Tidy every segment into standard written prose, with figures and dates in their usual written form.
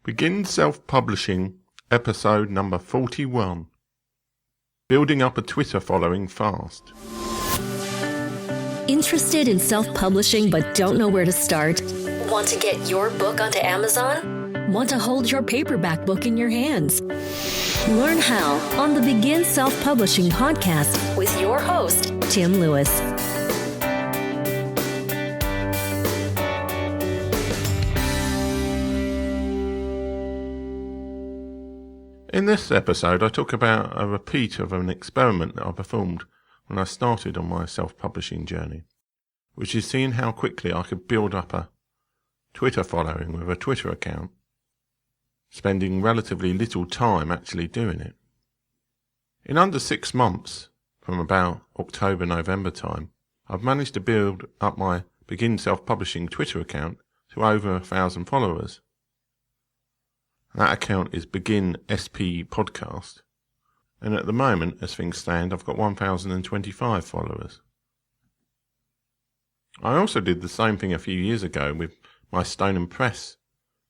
Begin Self-Publishing, episode number 41. Building up a Twitter following fast. Interested in self-publishing but don't know where to start? Want to get your book onto Amazon? Want to hold your paperback book in your hands? Learn how on the Begin Self-Publishing podcast with your host, Tim Lewis. In this episode, I talk about a repeat of an experiment that I performed when I started on my self-publishing journey, which is seeing how quickly I could build up a Twitter following with a Twitter account, spending relatively little time actually doing it. In under 6 months, from about October, November time, I've managed to build up my Begin Self-Publishing Twitter account to over 1,000 followers. That account is Begin SP Podcast, and at the moment, as things stand, I've got 1,025 followers. I also did the same thing a few years ago with my Stone and Press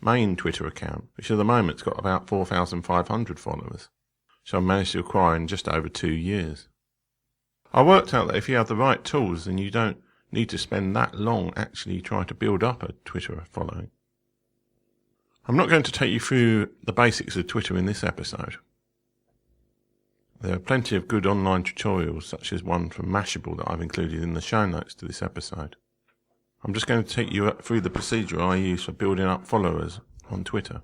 main Twitter account, which at the moment's got about 4,500 followers, so I managed to acquire in just over 2 years. I worked out that if you have the right tools, then you don't need to spend that long actually trying to build up a Twitter following. I'm not going to take you through the basics of Twitter in this episode. There are plenty of good online tutorials, such as one from Mashable that I've included in the show notes to this episode. I'm just going to take you through the procedure I use for building up followers on Twitter.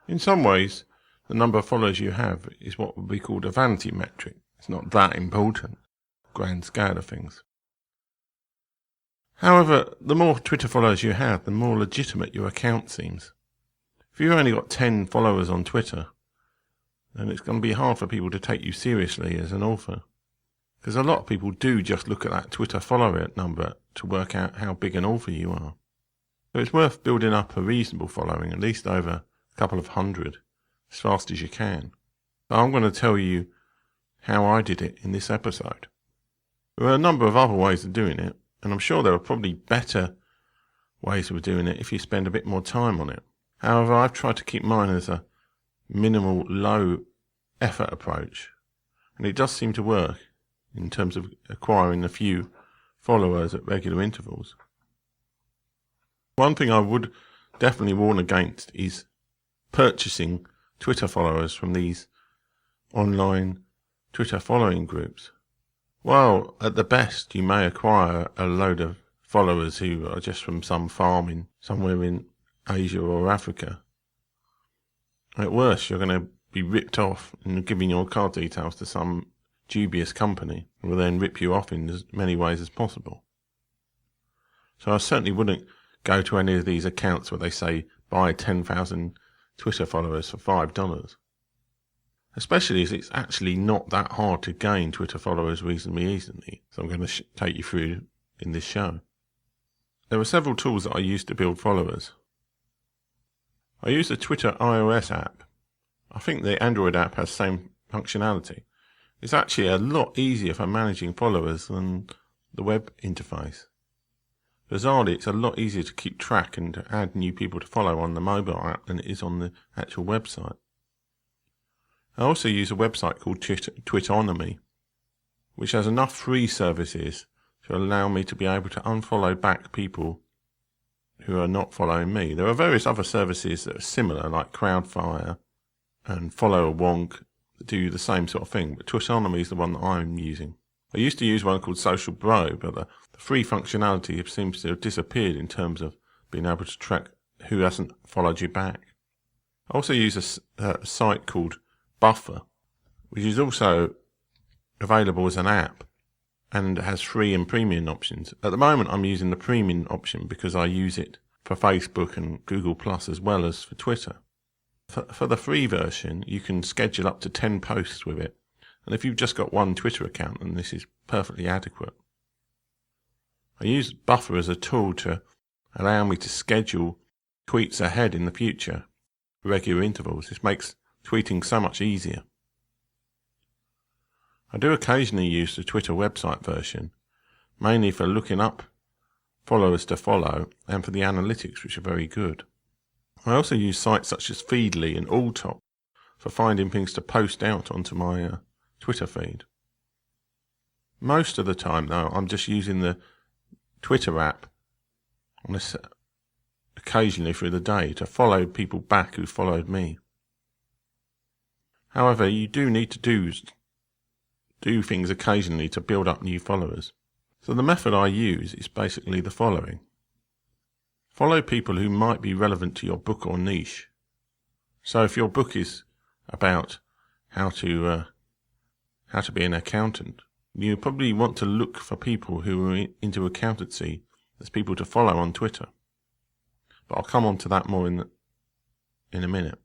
In some ways, the number of followers you have is what would be called a vanity metric. It's not that important, grand scale of things. However, the more Twitter followers you have, the more legitimate your account seems. If you've only got 10 followers on Twitter, then it's going to be hard for people to take you seriously as an author. Because a lot of people do just look at that Twitter follower number to work out how big an author you are. So it's worth building up a reasonable following, at least over a couple of hundred, as fast as you can. So I'm going to tell you how I did it in this episode. There are a number of other ways of doing it, and I'm sure there are probably better ways of doing it if you spend a bit more time on it. However, I've tried to keep mine as a minimal, low-effort approach, and it does seem to work in terms of acquiring a few followers at regular intervals. One thing I would definitely warn against is purchasing Twitter followers from these online Twitter following groups. While at the best you may acquire a load of followers who are just from some farm somewhere in Asia or Africa, at worst you're going to be ripped off and giving your card details to some dubious company who will then rip you off in as many ways as possible. So I certainly wouldn't go to any of these accounts where they say buy 10,000 Twitter followers for $5. Especially as it's actually not that hard to gain Twitter followers reasonably easily, so I'm going to take you through in this show. There are several tools that I use to build followers. I use the Twitter iOS app. I think the Android app has the same functionality. It's actually a lot easier for managing followers than the web interface. Bizarrely, it's a lot easier to keep track and to add new people to follow on the mobile app than it is on the actual website. I also use a website called Twitonomy, which has enough free services to allow me to be able to unfollow back people who are not following me. There are various other services that are similar, like Crowdfire and Follow a Wonk, that do the same sort of thing, but Twitonomy is the one that I'm using. I used to use one called Social Bro, but the free functionality seems to have disappeared in terms of being able to track who hasn't followed you back. I also use a site called Buffer, which is also available as an app and has free and premium options. At the moment I'm using the premium option because I use it for Facebook and Google Plus as well as for Twitter. For the free version you can schedule up to 10 posts with it, and if you've just got one Twitter account then this is perfectly adequate. I use Buffer as a tool to allow me to schedule tweets ahead in the future, regular intervals. This makes tweeting so much easier. I do occasionally use the Twitter website version, mainly for looking up followers to follow and for the analytics, which are very good. I also use sites such as Feedly and Alltop for finding things to post out onto my Twitter feed. Most of the time, though, I'm just using the Twitter app occasionally through the day to follow people back who followed me. However, you do need to do things occasionally to build up new followers. So the method I use is basically the following. Follow people who might be relevant to your book or niche. So if your book is about how to be an accountant, you probably want to look for people who are into accountancy as people to follow on Twitter. But I'll come on to that more in a minute.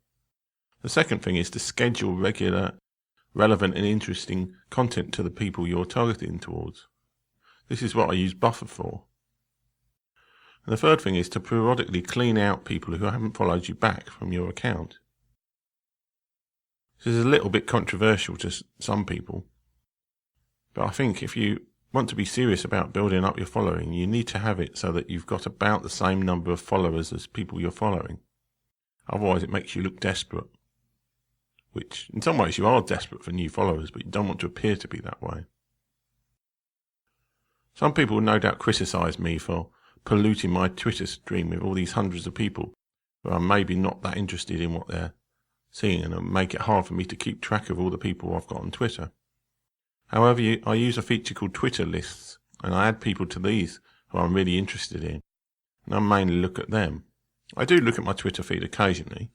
The second thing is to schedule regular, relevant and interesting content to the people you're targeting towards. This is what I use Buffer for. And the third thing is to periodically clean out people who haven't followed you back from your account. This is a little bit controversial to some people, but I think if you want to be serious about building up your following, you need to have it so that you've got about the same number of followers as people you're following. Otherwise it makes you look desperate, which in some ways you are desperate for new followers, but you don't want to appear to be that way. Some people will no doubt criticise me for polluting my Twitter stream with all these hundreds of people who are maybe not that interested in what they're seeing, and it'll make it hard for me to keep track of all the people I've got on Twitter. However, I use a feature called Twitter lists, and I add people to these who I'm really interested in, and I mainly look at them. I do look at my Twitter feed occasionally,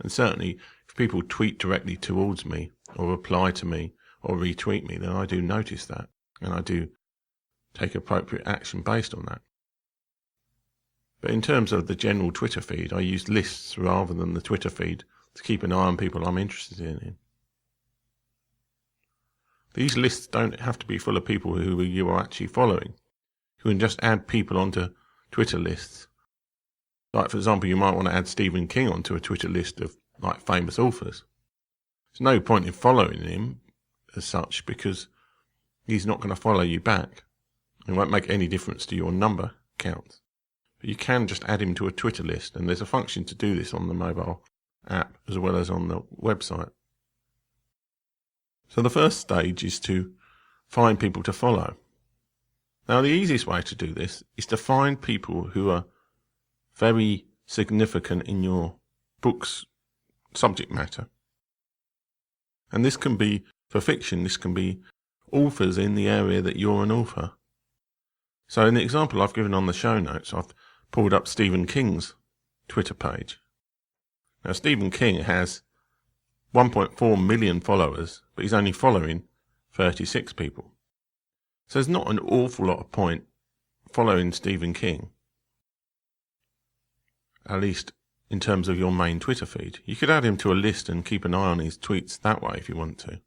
and certainly if people tweet directly towards me, or reply to me, or retweet me, then I do notice that, and I do take appropriate action based on that. But in terms of the general Twitter feed, I use lists rather than the Twitter feed to keep an eye on people I'm interested in. These lists don't have to be full of people who you are actually following. You can just add people onto Twitter lists. Like, for example, you might want to add Stephen King onto a Twitter list of like famous authors. There's no point in following him as such because he's not going to follow you back. It won't make any difference to your number counts. But you can just add him to a Twitter list, and there's a function to do this on the mobile app as well as on the website. So the first stage is to find people to follow. Now the easiest way to do this is to find people who are very significant in your book's subject matter. And this can be, for fiction, this can be authors in the area that you're an author. So in the example I've given on the show notes, I've pulled up Stephen King's Twitter page. Now Stephen King has 1.4 million followers, but he's only following 36 people. So there's not an awful lot of point following Stephen King, at least in terms of your main Twitter feed. You could add him to a list and keep an eye on his tweets that way if you want to.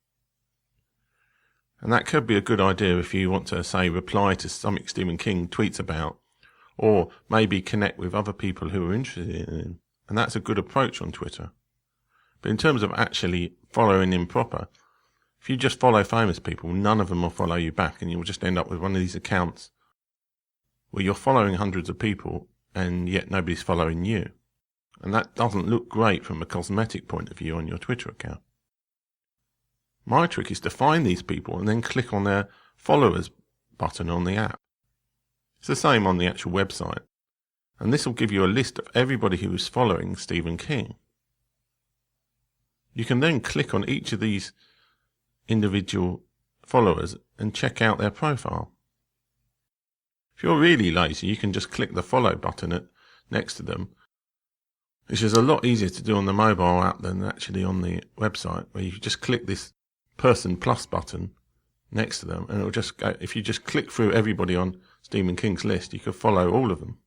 And that could be a good idea if you want to, say, reply to something Stephen King tweets about, or maybe connect with other people who are interested in him. And that's a good approach on Twitter. But in terms of actually following him proper, if you just follow famous people, none of them will follow you back, and you'll just end up with one of these accounts where you're following hundreds of people and yet nobody's following you. And that doesn't look great from a cosmetic point of view on your Twitter account. My trick is to find these people and then click on their followers button on the app. It's the same on the actual website. And this will give you a list of everybody who is following Stephen King. You can then click on each of these individual followers and check out their profile. If you're really lazy, you can just click the follow button next to them, which is a lot easier to do on the mobile app than actually on the website, where you just click this person plus button next to them, and it'll just go. If you just click through everybody on Stephen King's list, you could follow all of them.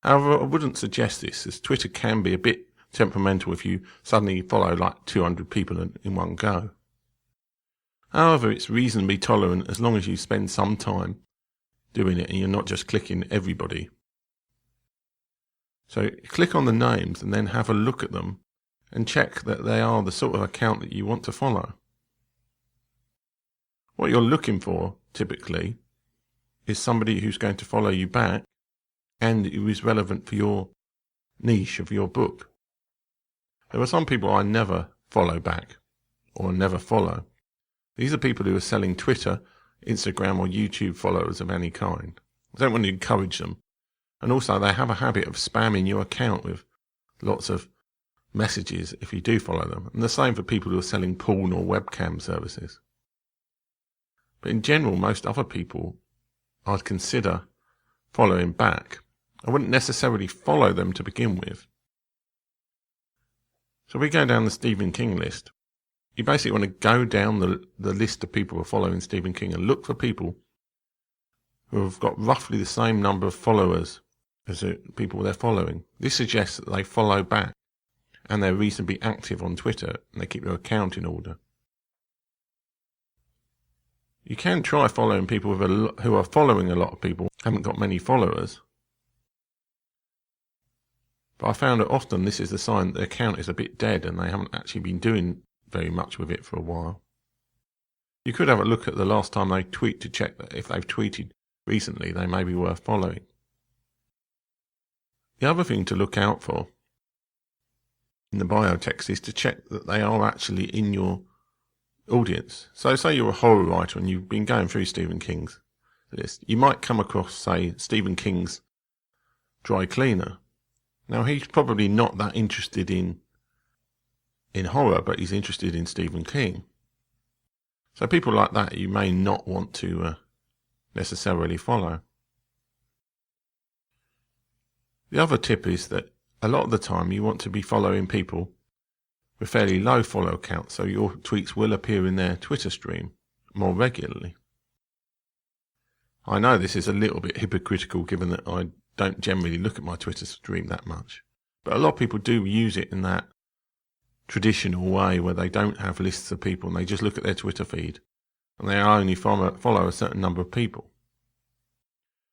However, I wouldn't suggest this, as Twitter can be a bit temperamental if you suddenly follow like 200 people in one go. However, it's reasonably tolerant as long as you spend some time doing it and you're not just clicking everybody. So click on the names and then have a look at them and check that they are the sort of account that you want to follow. What you're looking for, typically, is somebody who's going to follow you back and who is relevant for your niche of your book. There are some people I never follow back or never follow. These are people who are selling Twitter, Instagram or YouTube followers of any kind. I don't want to encourage them. And also they have a habit of spamming your account with lots of messages if you do follow them. And the same for people who are selling porn or webcam services. But in general, most other people I'd consider following back. I wouldn't necessarily follow them to begin with. So we go down the Stephen King list. You basically want to go down the list of people who are following Stephen King and look for people who have got roughly the same number of followers as the people they're following. This suggests that they follow back and they're reasonably active on Twitter and they keep their account in order. You can try following people who are following a lot of people, haven't got many followers. But I found that often this is the sign that the account is a bit dead and they haven't actually been doing very much with it for a while. You could have a look at the last time they tweet to check that if they've tweeted recently, they may be worth following. The other thing to look out for in the bio text is to check that they are actually in your audience. So say you're a horror writer and you've been going through Stephen King's list. You might come across, say, Stephen King's dry cleaner. Now, he's probably not that interested in horror, but he's interested in Stephen King. So people like that you may not want to necessarily follow. The other tip is that a lot of the time you want to be following people with fairly low follow counts, so your tweets will appear in their Twitter stream more regularly. I know this is a little bit hypocritical given that I don't generally look at my Twitter stream that much, but a lot of people do use it in that traditional way where they don't have lists of people and they just look at their Twitter feed and they only follow a certain number of people.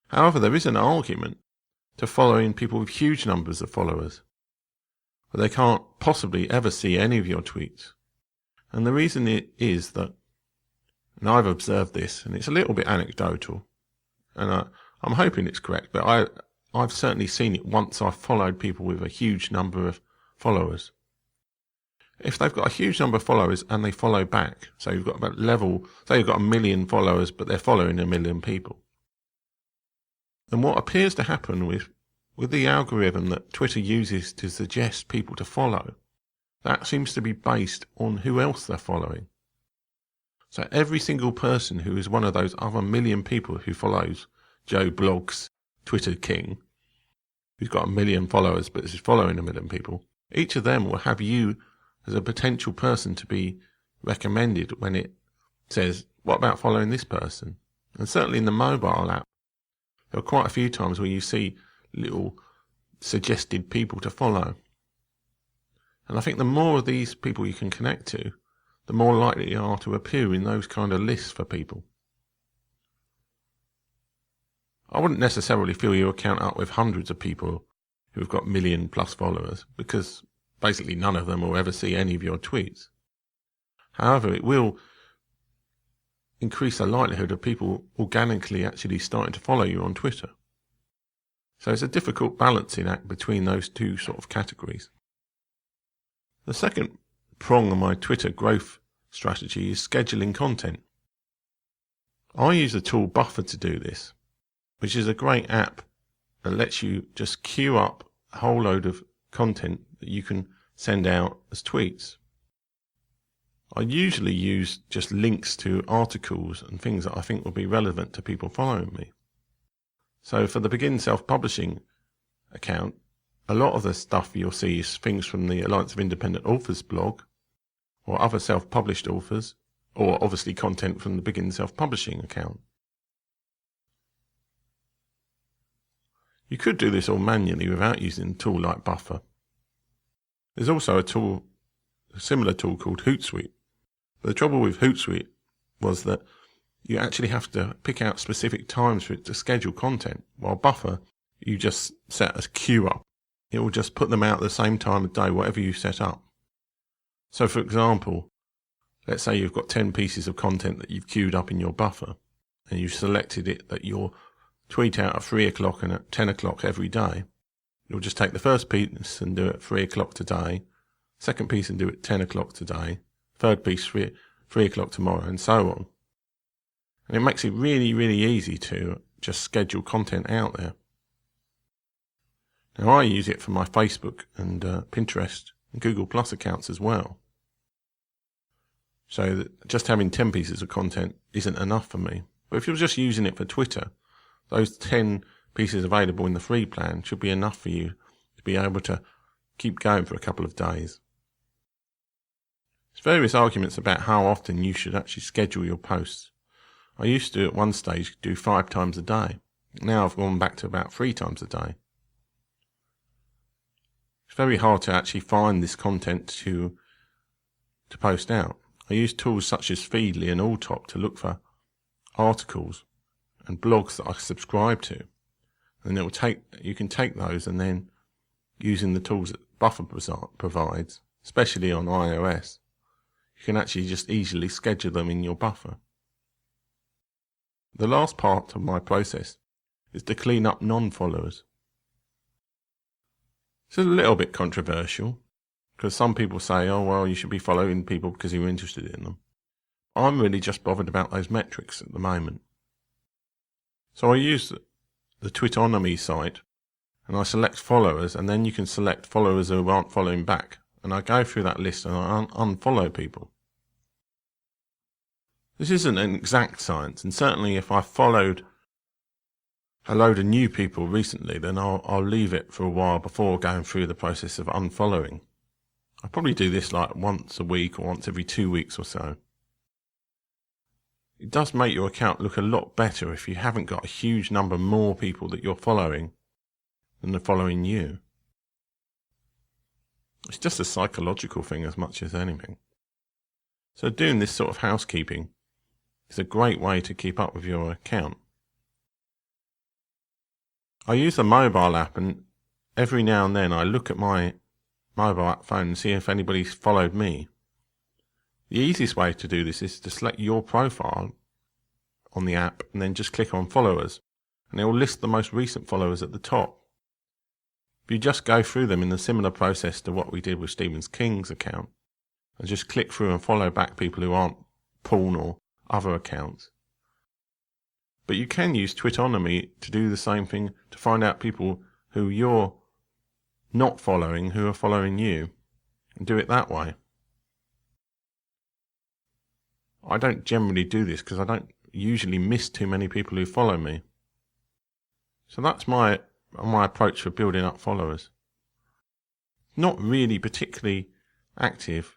However, there is an argument to following people with huge numbers of followers, but they can't possibly ever see any of your tweets. And the reason it is that, and I've observed this, and it's a little bit anecdotal, and I'm hoping it's correct, but I've certainly seen it once I've followed people with a huge number of followers. If they've got a huge number of followers and they follow back, so you've got about say you've got 1 million followers, but they're following 1 million people. And what appears to happen with the algorithm that Twitter uses to suggest people to follow, that seems to be based on who else they're following. So every single person who is one of those other 1 million people who follows Joe Blogg's Twitter King, who's got 1 million followers but is following 1 million people, each of them will have you as a potential person to be recommended when it says, what about following this person? And certainly in the mobile app, there are quite a few times where you see little suggested people to follow. And I think the more of these people you can connect to, the more likely you are to appear in those kind of lists for people. I wouldn't necessarily fill your account up with hundreds of people who've got 1 million plus followers, because basically none of them will ever see any of your tweets. However, it will increase the likelihood of people organically actually starting to follow you on Twitter. So it's a difficult balancing act between those two sort of categories. The second prong of my Twitter growth strategy is scheduling content. I use the tool Buffer to do this, which is a great app that lets you just queue up a whole load of content that you can send out as tweets. I usually use just links to articles and things that I think will be relevant to people following me. So for the Begin Self-Publishing account, a lot of the stuff you'll see is things from the Alliance of Independent Authors blog, or other self-published authors, or obviously content from the Begin Self-Publishing account. You could do this all manually without using a tool like Buffer. There's also a similar tool called Hootsuite. But the trouble with Hootsuite was that you actually have to pick out specific times for it to schedule content, while Buffer, you just set a queue up. It will just put them out at the same time of day, whatever you set up. So for example, let's say you've got 10 pieces of content that you've queued up in your Buffer, and you've selected it that you'll tweet out at 3 o'clock and at 10 o'clock every day. You'll just take the first piece and do it at 3 o'clock today, second piece and do it 10 o'clock today, third piece 3 o'clock tomorrow, and so on. And it makes it really, really easy to just schedule content out there. Now, I use it for my Facebook and Pinterest and Google Plus accounts as well. So that just having 10 pieces of content isn't enough for me. But if you're just using it for Twitter, those 10 pieces available in the free plan should be enough for you to be able to keep going for a couple of days. There's various arguments about how often you should actually schedule your posts. I used to, at one stage, do 5 times a day. Now I've gone back to about 3 times a day. It's very hard to actually find this content to post out. I use tools such as Feedly and Alltop to look for articles and blogs that I subscribe to. And you can take those and then, using the tools that Buffer provides, especially on iOS, you can actually just easily schedule them in your buffer. The last part of my process is to clean up non-followers. It's a little bit controversial, because some people say, oh, well, you should be following people because you're interested in them. I'm really just bothered about those metrics at the moment. So I use the Twitonomy site, and I select followers, and then you can select followers who aren't following back. And I go through that list and I unfollow people. This isn't an exact science, and certainly if I followed a load of new people recently, then I'll leave it for a while before going through the process of unfollowing. I probably do this like once a week or once every 2 weeks or so. It does make your account look a lot better if you haven't got a huge number more people that you're following than are following you. It's just a psychological thing as much as anything. So doing this sort of housekeeping is a great way to keep up with your account. I use the mobile app, and every now and then I look at my mobile app phone and see if anybody's followed me. The easiest way to do this is to select your profile on the app and then just click on followers, and it will list the most recent followers at the top. If you just go through them in a similar process to what we did with Stephen King's account, and just click through and follow back people who aren't porn or other accounts. But you can use Twitonomy to do the same thing, to find out people who you're not following who are following you, and do it that way. I don't generally do this because I don't usually miss too many people who follow me. So that's my approach for building up followers. Not really particularly active.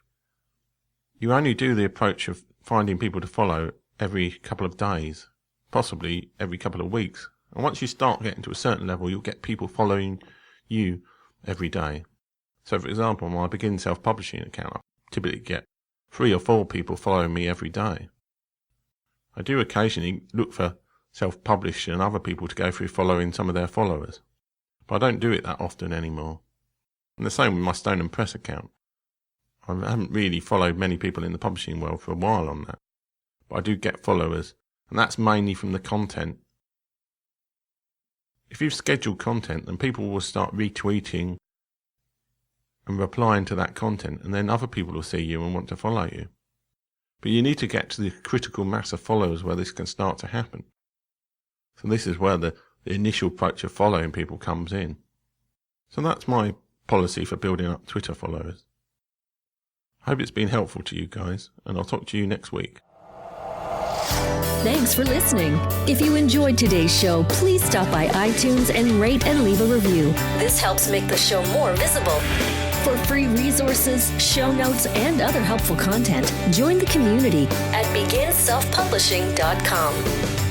You only do the approach of finding people to follow every couple of days, possibly every couple of weeks. And once you start getting to a certain level, you'll get people following you every day. So for example, on my Begin Self-Publishing account, I typically get 3 or 4 people following me every day. I do occasionally look for self-publish and other people to go through following some of their followers, but I don't do it that often anymore. And the same with my Stone and Press account. I haven't really followed many people in the publishing world for a while on that, but I do get followers, and that's mainly from the content. If you've scheduled content, then people will start retweeting and replying to that content, and then other people will see you and want to follow you. But you need to get to the critical mass of followers where this can start to happen. So this is where the initial approach of following people comes in. So that's my policy for building up Twitter followers. I hope it's been helpful to you guys, and I'll talk to you next week. Thanks for listening. If you enjoyed today's show, please stop by iTunes and rate and leave a review. This helps make the show more visible. For free resources, show notes, and other helpful content, join the community at beginselfpublishing.com.